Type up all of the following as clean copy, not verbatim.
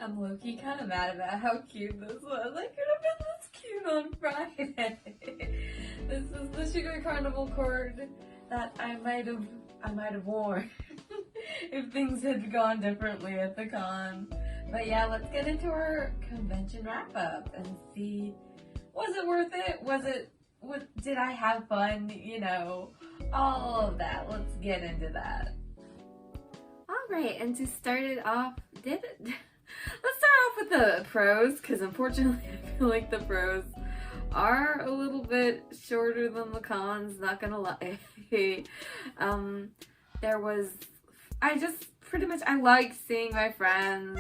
I'm low-key kind of mad about how cute this was. I could have been this cute on Friday. This is the Sugar Carnival cord that I might have worn if things had gone differently at the con. But yeah, let's get into our convention wrap-up and see, was it worth it? Did I have fun? You know, all of that. Let's get into that. Alright, and to start it off, let's start off with the pros, because unfortunately I feel like the pros are a little bit shorter than the cons, not gonna lie. I liked seeing my friends.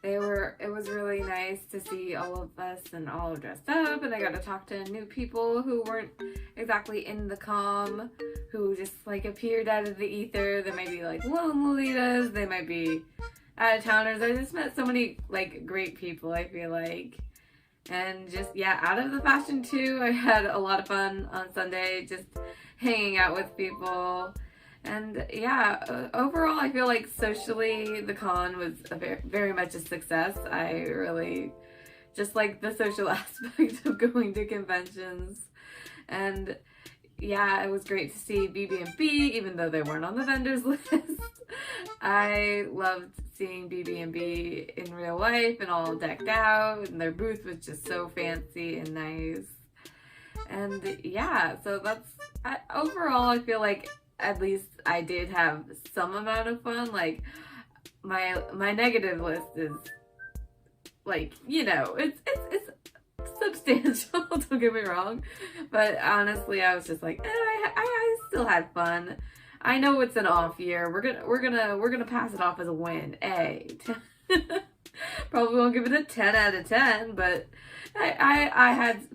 It was really nice to see all of us and all dressed up, and I got to talk to new people who weren't exactly in the comm, who just like appeared out of the ether. They might be like lone Lolitas, they might be out of towners. I just met so many like great people, I feel like. And just, yeah, out of the fashion too, I had a lot of fun on Sunday, just hanging out with people. And yeah, overall, I feel like socially, the con was very much a success. I really just like the social aspect of going to conventions. And yeah, it was great to see BB&B, even though they weren't on the vendors list. I loved seeing BB&B in real life and all decked out, and their booth was just so fancy and nice. And yeah, so overall, I feel like at least I did have some amount of fun. Like my negative list is like, you know, it's substantial, don't get me wrong, but honestly I was just like, I still had fun. I know it's an off year. We're gonna pass it off as a win. Probably won't give it a 10 out of 10, but I had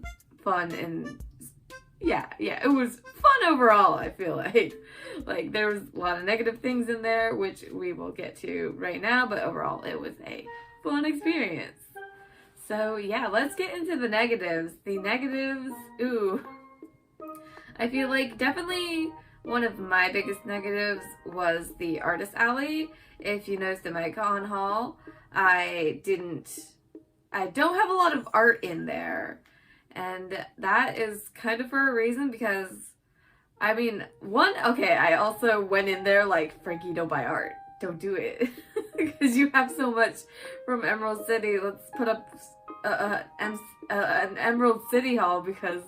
fun, and yeah, it was fun overall. I feel like there was a lot of negative things in there, which we will get to right now, but overall it was a fun experience. So yeah, let's get into the negatives. The negatives, I feel like definitely one of my biggest negatives was the artist alley. If you noticed in my con haul, I don't have a lot of art in there. And that is kind of for a reason, because I mean, I also went in there like, Frankie, don't buy art. Don't do it. Because you have so much from Emerald City. Let's put up an Emerald City haul, because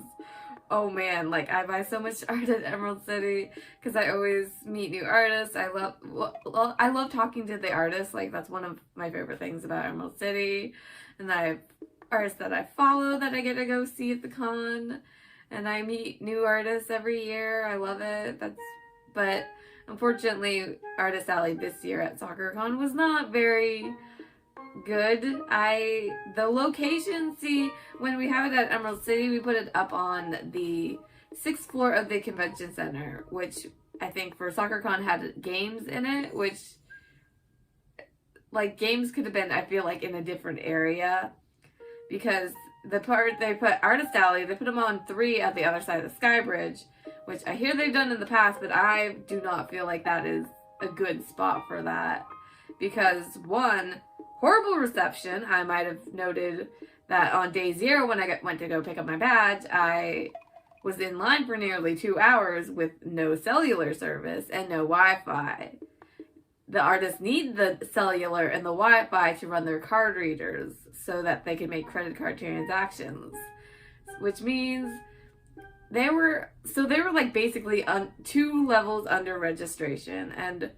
oh man, like I buy so much art at Emerald City because I always meet new artists. I love talking to the artists. Like that's one of my favorite things about Emerald City. And I have artists that I follow that I get to go see at the con, and I meet new artists every year. I love it. But unfortunately, Artist Alley this year at SoccerCon was not very good. The location, see, when we have it at Emerald City, we put it up on the 6th floor of the convention center, which I think for SoccerCon had games in it, which like games could have been, I feel like, in a different area, because the part they put Artist Alley, they put them on 3 at the other side of the Sky Bridge, which I hear they've done in the past, but I do not feel like that is a good spot for that. Because one, horrible reception. I might have noted that on day 0 when I went to go pick up my badge, I was in line for nearly 2 hours with no cellular service and no Wi-Fi. The artists need the cellular and the Wi-Fi to run their card readers so that they can make credit card transactions, which means they were like basically 2 levels under registration, and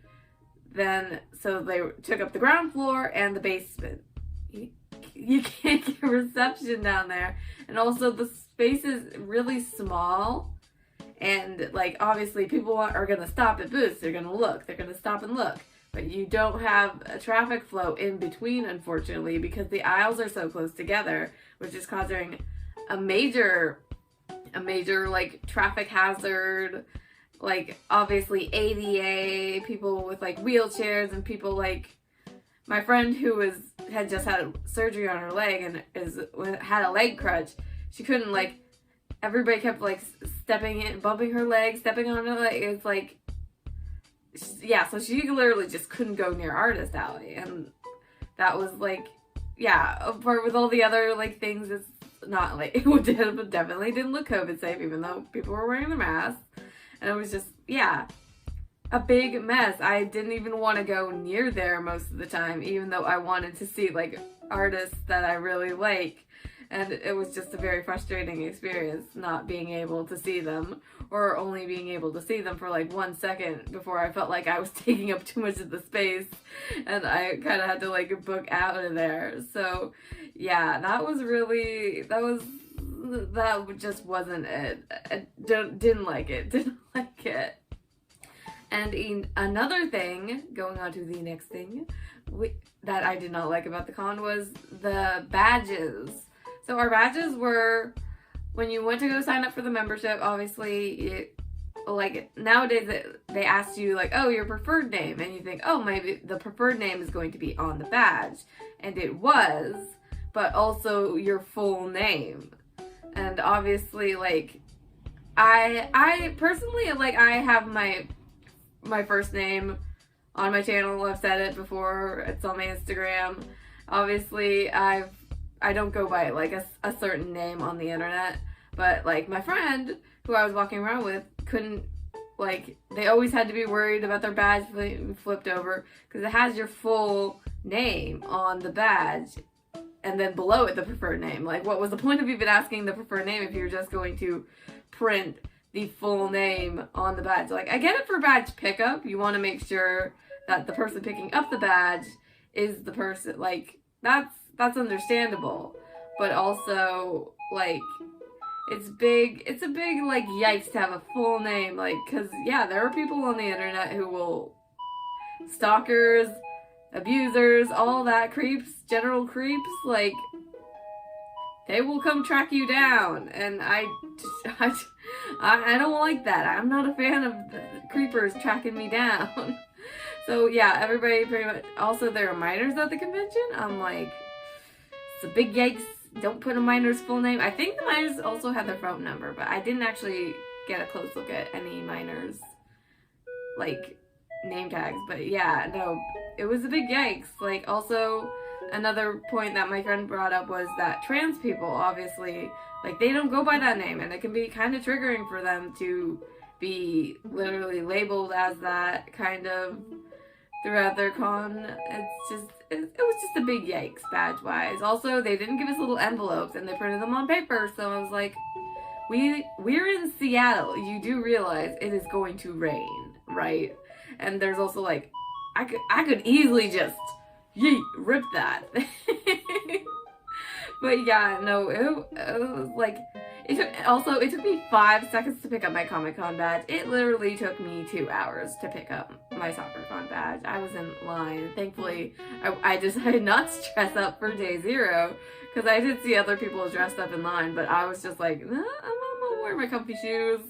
then so they took up the ground floor and the basement. You can't get reception down there, and also the space is really small, and like obviously people are gonna stop at booths. They're gonna stop and look. But you don't have a traffic flow in between, unfortunately, because the aisles are so close together, which is causing a major like traffic hazard. Like obviously ADA, people with like wheelchairs, and people like my friend who had just had surgery on her leg and had a leg crutch. She couldn't, like, everybody kept like stepping in, bumping her leg, stepping on her leg. It's like, yeah, so she literally just couldn't go near Artist Alley. And that was like, yeah, apart with all the other like things, it's not like, it definitely didn't look COVID safe, even though people were wearing the masks. And it was just, yeah, a big mess. I didn't even want to go near there most of the time, even though I wanted to see like artists that I really like. And it was just a very frustrating experience not being able to see them, or only being able to see them for like 1 second before I felt like I was taking up too much of the space and I kind of had to like book out of there. So yeah, that just wasn't it. I didn't like it. And another thing, going on to the next thing, that I did not like about the con was the badges. So our badges were, when you went to go sign up for the membership, obviously, like nowadays they ask you like, oh, your preferred name, and you think, oh, maybe the preferred name is going to be on the badge, and it was, but also your full name. And obviously, like, I personally, like, I have my first name on my channel. I've said it before. It's on my Instagram. Obviously, I don't go by like a certain name on the internet, but like my friend who I was walking around with couldn't, like, they always had to be worried about their badge being flipped over because it has your full name on the badge and then below it the preferred name. Like, what was the point of even asking the preferred name if you're just going to print the full name on the badge? Like, I get it for badge pickup. You want to make sure that the person picking up the badge is the person, like, that's understandable. But also, like, it's a big, like, yikes to have a full name, like, because, yeah, there are people on the internet who will, stalkers, abusers, all that, creeps, general creeps, like, they will come track you down, and I don't like that. I'm not a fan of the creepers tracking me down. So, yeah, everybody pretty much, also there are minors at the convention. I'm like, it's a big yikes. Don't put a minor's full name. I think the minors also had their phone number, but I didn't actually get a close look at any minors, like, name tags. But yeah, no, it was a big yikes. Like, also, another point that my friend brought up was that trans people, obviously, like, they don't go by that name, and it can be kind of triggering for them to be literally labeled as that kind of throughout their con. It was just a big yikes, badge-wise. Also, they didn't give us little envelopes, and they printed them on paper, so I was like, we're in Seattle. You do realize it is going to rain, right? And there's also, like, I could easily just, yeet, rip that. But yeah, no, it was like, it took me 5 seconds to pick up my Comic-Con badge. It literally took me 2 hours to pick up my SakuraCon badge. I was in line. Thankfully, I decided not to dress up for day 0, because I did see other people dressed up in line, but I was just like, nah, I'm gonna wear my comfy shoes.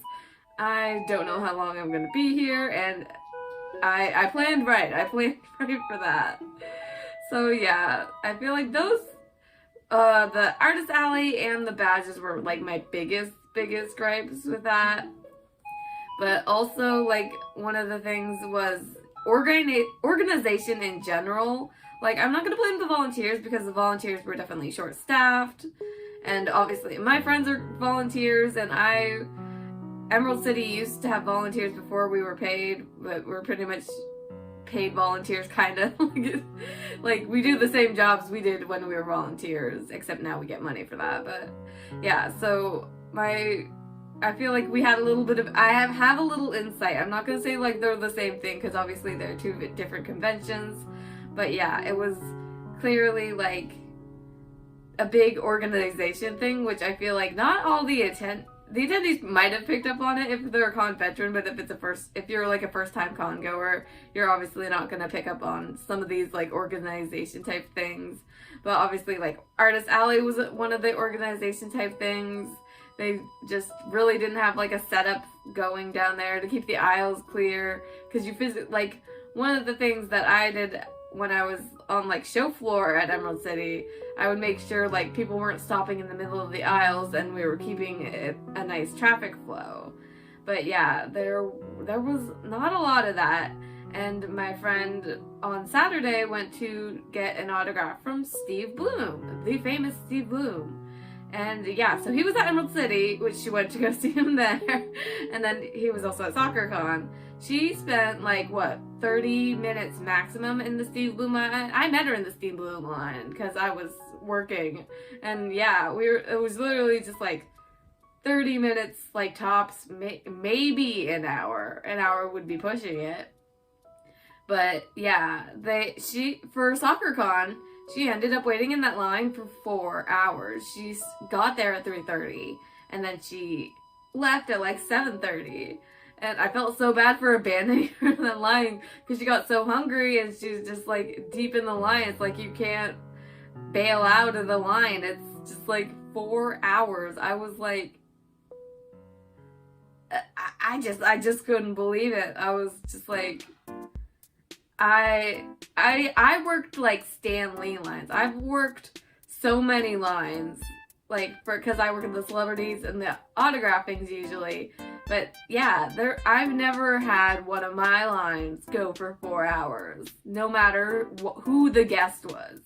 I don't know how long I'm gonna be here, and I planned right. I planned right for that. So yeah, I feel like those, the Artist Alley and the badges were like my biggest gripes with that. But also, like, one of the things was organization in general. Like, I'm not gonna blame the volunteers, because the volunteers were definitely short-staffed, and obviously my friends are volunteers, and Emerald City used to have volunteers before we were paid, but we're pretty much paid volunteers, kind of. Like, we do the same jobs we did when we were volunteers, except now we get money for that. But yeah, so I feel like we had a little bit of, I have a little insight. I'm not gonna say like they're the same thing, because obviously they're 2 different conventions, but yeah, it was clearly like a big organization thing, which I feel like not all the attendees might have picked up on it if they're a con veteran, but if you're like a first-time con goer, you're obviously not gonna pick up on some of these like organization type things. But obviously, like, Artist Alley was one of the organization type things. They just really didn't have like a setup going down there to keep the aisles clear, because like, one of the things that I did when I was on like show floor at Emerald City, I would make sure like people weren't stopping in the middle of the aisles, and we were keeping it a nice traffic flow. But yeah, there was not a lot of that, And my friend on Saturday went to get an autograph from Steve Bloom, the famous Steve Bloom. And yeah, so he was at Emerald City, which she went to go see him there. And then he was also at SoccerCon. She spent like, what, 30 minutes maximum in the Steve Bloom line? I met her in the Steve Bloom line because I was working. And yeah, it was literally just like 30 minutes, like tops, maybe an hour. An hour would be pushing it. But yeah, for SoccerCon, she ended up waiting in that line for 4 hours. She got there at 3:30, and then she left at like 7:30. And I felt so bad for abandoning her in that line because she got so hungry and she's just like deep in the line. It's like you can't bail out of the line. It's just like 4 hours. I was like, I just couldn't believe it. I was just like, I worked like Stan Lee lines. I've worked so many lines, like because I work in the celebrities and the autographings usually. But yeah, I've never had one of my lines go for 4 hours, no matter who the guest was.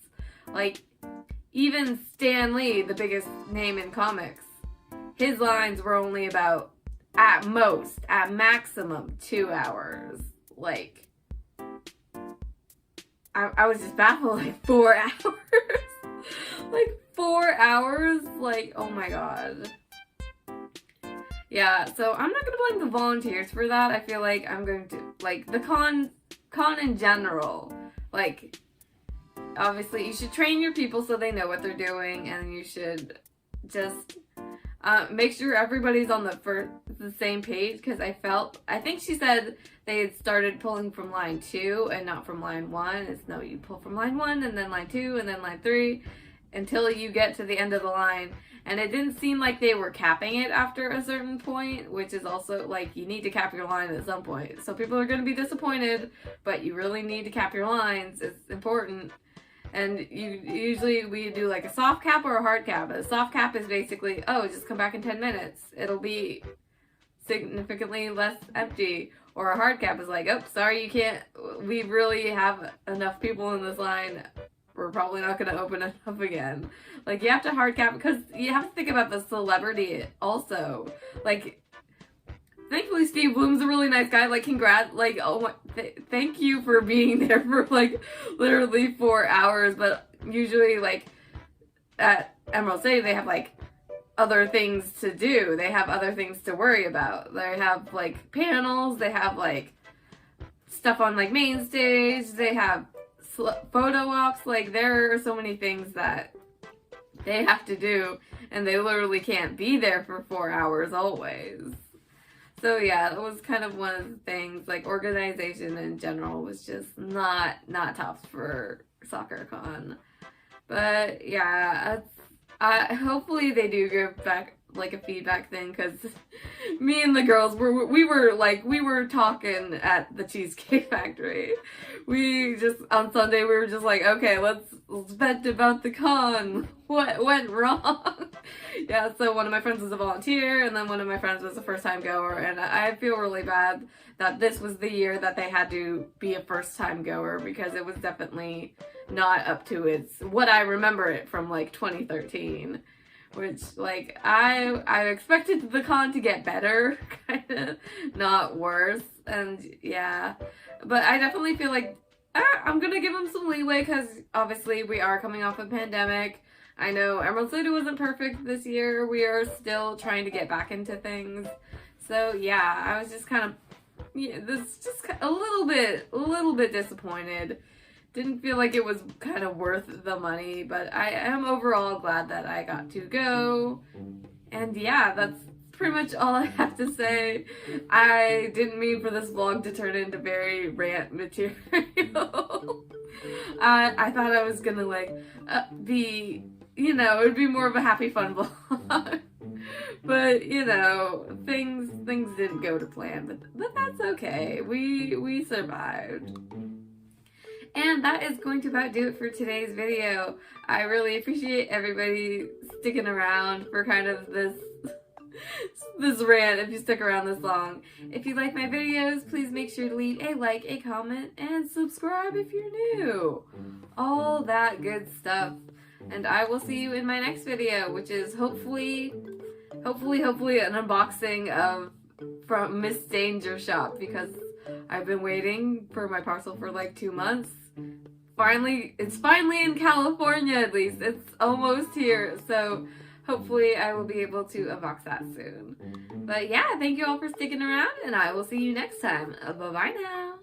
Like even Stan Lee, the biggest name in comics, his lines were only about at maximum 2 hours. Like. I was just baffled, like 4 hours. Like 4 hours? Like, oh my god. Yeah, so I'm not gonna blame the volunteers for that. I feel like I'm going to, like, the con in general. Like, obviously you should train your people so they know what they're doing, and you should just make sure everybody's on the same page, because I think she said they had started pulling from line 2 and not from line 1. It's no, you pull from line 1 and then line 2 and then line 3 until you get to the end of the line. And it didn't seem like they were capping it after a certain point, which is also like you need to cap your line at some point. So people are going to be disappointed, but you really need to cap your lines. It's important. And usually we do like a soft cap or a hard cap. A soft cap is basically, oh, just come back in 10 minutes. It'll be significantly less empty. Or a hard cap is like, oh, sorry, you can't, we really have enough people in this line. We're probably not going to open it up again. Like, you have to hard cap because you have to think about the celebrity also. Like, thankfully Steve Bloom's a really nice guy. Like, congrats. Like, oh my, thank you for being there for like literally 4 hours. But usually, like, at Emerald City, they have like other things to do. They have other things to worry about. They have like panels. They have like stuff on like main stage. They have photo ops. Like, there are so many things that they have to do, and they literally can't be there for 4 hours always. So yeah, that was kind of one of the things, like organization in general was just not tops for SoccerCon. But yeah, hopefully they do give back like a feedback thing, because me and the girls we were talking at the Cheesecake Factory. We just on Sunday we were just like, okay, let's vent about the con. What went wrong? Yeah, so one of my friends was a volunteer, and then one of my friends was a first-time goer, and I feel really bad that this was the year that they had to be a first-time goer, because it was definitely not up to what I remember it from like 2013. Which, like, I expected the con to get better, kind of, not worse, and yeah. But I definitely feel like I'm gonna give them some leeway, because obviously we are coming off a pandemic. I know Emerald City wasn't perfect this year. We are still trying to get back into things. So yeah, I was just kind of, a little bit disappointed. Didn't feel like it was kind of worth the money, but I am overall glad that I got to go. And yeah, that's pretty much all I have to say. I didn't mean for this vlog to turn into very rant material. I thought I was gonna like be, it would be more of a happy fun vlog. But things didn't go to plan, but that's okay. We survived. And that is going to about do it for today's video. I really appreciate everybody sticking around for kind of this this rant if you stuck around this long. If you like my videos, please make sure to leave a like, a comment, and subscribe if you're new. All that good stuff. And I will see you in my next video, which is hopefully an unboxing of from Miss Danger Shop, because I've been waiting for my parcel for like 2 months. It's finally in California, at least. It's almost here, so hopefully I will be able to unbox that soon. But yeah, thank you all for sticking around, and I will see you next time. Bye-bye now.